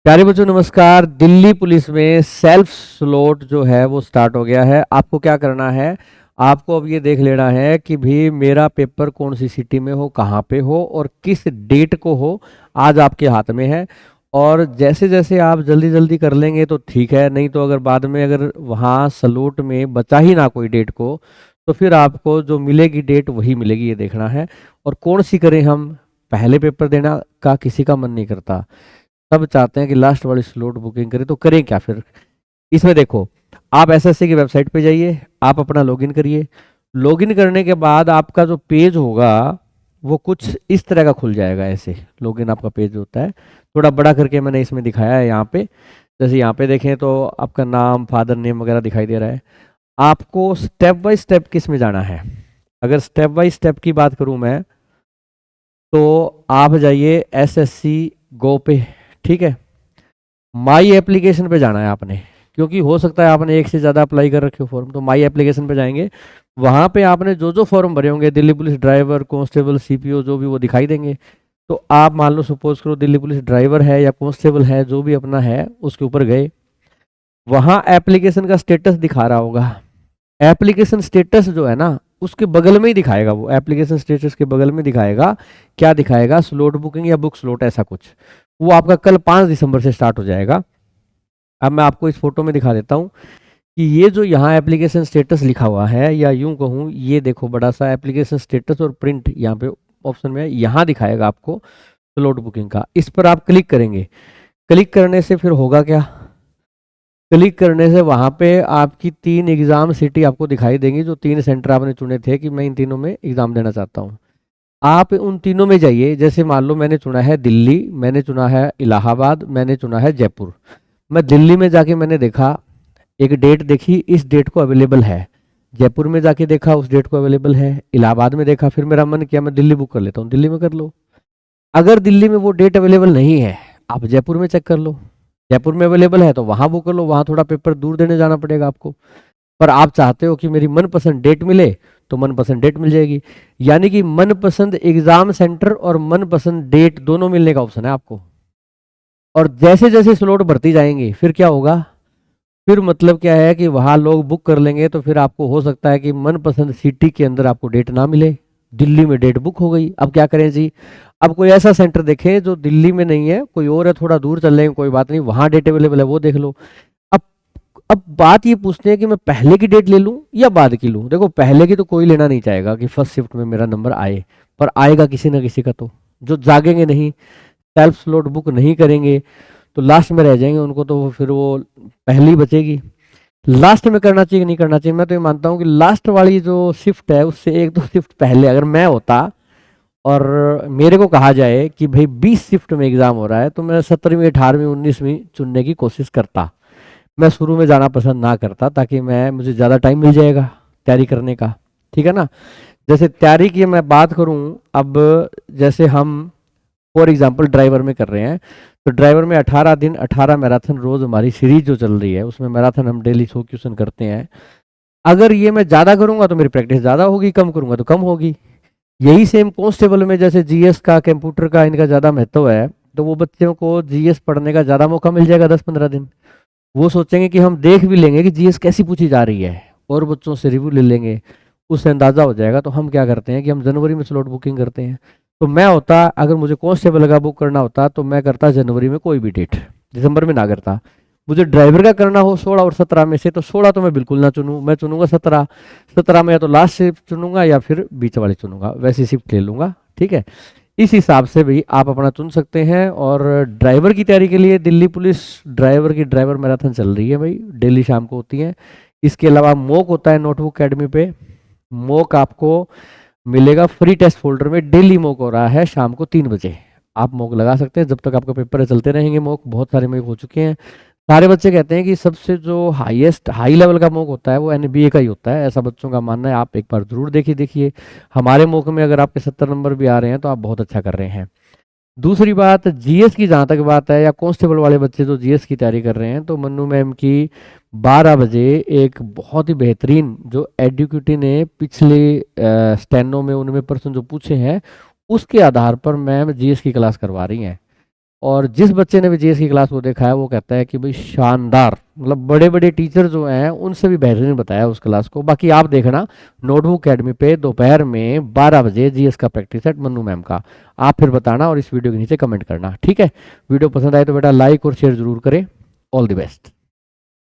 प्यारे बच्चों नमस्कार। दिल्ली पुलिस में सेल्फ स्लॉट जो है वो स्टार्ट हो गया है। आपको क्या करना है, आपको अब ये देख लेना है कि भी मेरा पेपर कौन सी सिटी में हो, कहाँ पे हो और किस डेट को हो, आज आपके हाथ में है। और जैसे जैसे आप जल्दी जल्दी कर लेंगे तो ठीक है, नहीं तो अगर बाद में अगर वहाँ स्लॉट में बचा ही ना कोई डेट को, तो फिर आपको जो मिलेगी डेट वही मिलेगी, ये देखना है। और कौन सी करें हम, पहले पेपर देना का किसी का मन नहीं करता, सब चाहते हैं कि लास्ट वाली स्लॉट बुकिंग करें। तो करें क्या फिर, इसमें देखो, आप एसएससी की वेबसाइट पे जाइए, आप अपना लॉगिन करिए। लॉगिन करने के बाद आपका जो पेज होगा वो कुछ इस तरह का खुल जाएगा। ऐसे लॉगिन आपका पेज होता है, थोड़ा बड़ा करके मैंने इसमें दिखाया है यहाँ पे। जैसे यहाँ पे देखें तो आपका नाम, फादर नेम वगैरह दिखाई दे रहा है। आपको स्टेप बाय स्टेप किस में जाना है, अगर स्टेप बाय स्टेप की बात करूं मैं, तो आप जाइए एसएससी गो पे। ठीक है, माई एप्लीकेशन पे जाना है आपने, क्योंकि हो सकता है आपने एक से ज़्यादा अप्लाई कर रखे हो फॉर्म। तो माई एप्लीकेशन पे जाएंगे, वहाँ पे आपने जो जो फॉर्म भरे होंगे, Delhi police driver, constable, CPO, जो भी वो दिखाई देंगे। तो आप मान लो सपोज करो दिल्ली पुलिस ड्राइवर है या कांस्टेबल है, जो भी अपना है उसके ऊपर गए, वहाँ एप्लीकेशन का स्टेटस दिखा रहा होगा। एप्लीकेशन स्टेटस जो है ना, उसके बगल में ही दिखाएगा, वो एप्लीकेशन स्टेटस के बगल में दिखाएगा। क्या दिखाएगा, स्लॉट बुकिंग या बुक स्लॉट, ऐसा कुछ। वो आपका कल 5 दिसंबर से स्टार्ट हो जाएगा। अब मैं आपको इस फोटो में दिखा देता हूँ कि ये जो यहाँ एप्लीकेशन स्टेटस लिखा हुआ है, या यूं कहूँ, ये देखो बड़ा सा एप्लीकेशन स्टेटस और प्रिंट यहाँ पे ऑप्शन में है, यहाँ दिखाएगा आपको स्लॉट बुकिंग का। इस पर आप क्लिक करेंगे। क्लिक करने से फिर होगा क्या, क्लिक करने से वहाँ पे आपकी 3 एग्जाम सिटी आपको दिखाई देंगी, जो 3 सेंटर आपने चुने थे कि मैं इन तीनों में एग्जाम देना चाहता हूँ। आप उन तीनों में जाइए। जैसे मान लो मैंने चुना है दिल्ली, मैंने चुना है इलाहाबाद, मैंने चुना है जयपुर। मैं दिल्ली में जाके मैंने देखा, एक डेट देखी, इस डेट को अवेलेबल है। जयपुर में जाके देखा, उस डेट को अवेलेबल है। इलाहाबाद में देखा, फिर मेरा मन किया मैं दिल्ली बुक कर लेता हूँ, दिल्ली में कर लो। अगर दिल्ली में वो डेट अवेलेबल नहीं है, आप जयपुर में चेक कर लो। जयपुर में अवेलेबल है तो वहां बुक कर लो, वहां थोड़ा पेपर दूर देने जाना पड़ेगा आपको। पर आप चाहते हो कि मेरी मनपसंद डेट मिले, तो मनपसंद डेट मिल जाएगी। यानी कि मनपसंद एग्जाम सेंटर और मनपसंद डेट दोनों मिलने का ऑप्शन है आपको। और जैसे जैसे स्लॉट भरती जाएंगे फिर क्या होगा, फिर मतलब क्या है कि वहां लोग बुक कर लेंगे, तो फिर आपको हो सकता है कि मनपसंद सिटी के अंदर आपको डेट ना मिले। दिल्ली में डेट बुक हो गई, अब क्या करें जी। अब कोई ऐसा सेंटर देखें जो दिल्ली में नहीं है, कोई और है, थोड़ा दूर चल लेंगे, कोई बात नहीं, वहां डेट अवेलेबल है, वो देख लो। अब अब बात ये पूछते हैं कि मैं पहले की डेट ले लूं या बाद की लूं। देखो, पहले की तो कोई लेना नहीं चाहेगा कि फर्स्ट शिफ्ट में मेरा नंबर आए, पर आएगा किसी ना किसी का। तो जो जागेंगे नहीं, सेल्फ स्लॉट बुक नहीं करेंगे, तो लास्ट में रह जाएंगे, उनको तो फिर वो पहली बचेगी। लास्ट में करना चाहिए कि नहीं करना चाहिए, मैं तो ये मानता हूँ कि लास्ट वाली जो शिफ्ट है उससे 1-2 शिफ्ट पहले अगर मैं होता, और मेरे को कहा जाए कि भाई 20 शिफ्ट में एग्जाम हो रहा है, तो मैं 17वीं, 18वीं, 19वीं चुनने की कोशिश करता। मैं शुरू में जाना पसंद ना करता, ताकि मैं मुझे ज़्यादा टाइम मिल जाएगा तैयारी करने का। ठीक है ना। जैसे तैयारी की मैं बात करूं, अब जैसे हम फॉर एग्जांपल ड्राइवर में कर रहे हैं, तो ड्राइवर में 18 दिन 18 मैराथन रोज हमारी सीरीज जो चल रही है, उसमें मैराथन हम डेली 100 क्वेश्चन करते हैं। अगर ये मैं ज़्यादा करूंगा तो मेरी प्रैक्टिस ज़्यादा होगी, कम करूंगा तो कम होगी। यही सेम कांस्टेबल में, जैसे जीएस का, कंप्यूटर का इनका ज़्यादा महत्व है, तो वो बच्चों को जीएस पढ़ने का ज़्यादा मौका मिल जाएगा 10-15 दिन। वो सोचेंगे कि हम देख भी लेंगे कि जीएस कैसी पूछी जा रही है, और बच्चों से रिव्यू ले लेंगे, उससे अंदाज़ा हो जाएगा। तो हम क्या करते हैं कि हम जनवरी में स्लॉट बुकिंग करते हैं। तो मैं होता, अगर मुझे कांस्टेबल का बुक करना होता, तो मैं करता जनवरी में कोई भी डेट, दिसंबर में ना करता। मुझे ड्राइवर का करना हो 16 और 17 में से, तो 16 तो मैं बिल्कुल ना चुनूँ, मैं चुनूंगा 17। 17 में या तो लास्ट शिफ्ट चुनूंगा या फिर बीच वाली चुनूंगा, वैसी शिफ्ट ले लूंगा। ठीक है, इस हिसाब से भी आप अपना चुन सकते हैं। और ड्राइवर की तैयारी के लिए दिल्ली पुलिस ड्राइवर की ड्राइवर मैराथन चल रही है भाई, डेली शाम को होती है। इसके अलावा मॉक होता है नोटबुक एकेडमी पे। मॉक आपको मिलेगा फ्री टेस्ट फोल्डर में, डेली मॉक हो रहा है शाम को 3 बजे। आप मॉक लगा सकते हैं, जब तक आपका पेपर चलते रहेंगे मॉक, बहुत सारे मॉक हो चुके हैं। सारे बच्चे कहते हैं कि सबसे जो हाईएस्ट हाई लेवल का मॉक होता है वो एनबीए का ही होता है, ऐसा बच्चों का मानना है। आप एक बार जरूर देखिए। हमारे मॉक में अगर आपके 70 नंबर भी आ रहे हैं तो आप बहुत अच्छा कर रहे हैं। दूसरी बात, जीएस की जहाँ तक बात है, या कांस्टेबल वाले बच्चे जो जीएस की तैयारी कर रहे हैं, तो मन्नू मैम की 12 बजे एक बहुत ही बेहतरीन, जो एडुकेटी ने पिछले स्टेनो में उनमें प्रश्न जो पूछे हैं, उसके आधार पर मैम जीएस की क्लास करवा रही हैं। और जिस बच्चे ने भी जीएस की क्लास को देखा है वो कहता है कि भाई शानदार, मतलब बड़े बड़े टीचर जो हैं उनसे भी बेहतरीन बताया उस क्लास को। बाकी आप देखना नोटबुक एकेडमी पे दोपहर में 12 बजे जीएस का प्रैक्टिस सेट मन्नू मैम का। आप फिर बताना और इस वीडियो के नीचे कमेंट करना, ठीक है। वीडियो पसंद आए तो बेटा लाइक और शेयर जरूर करें। All the best.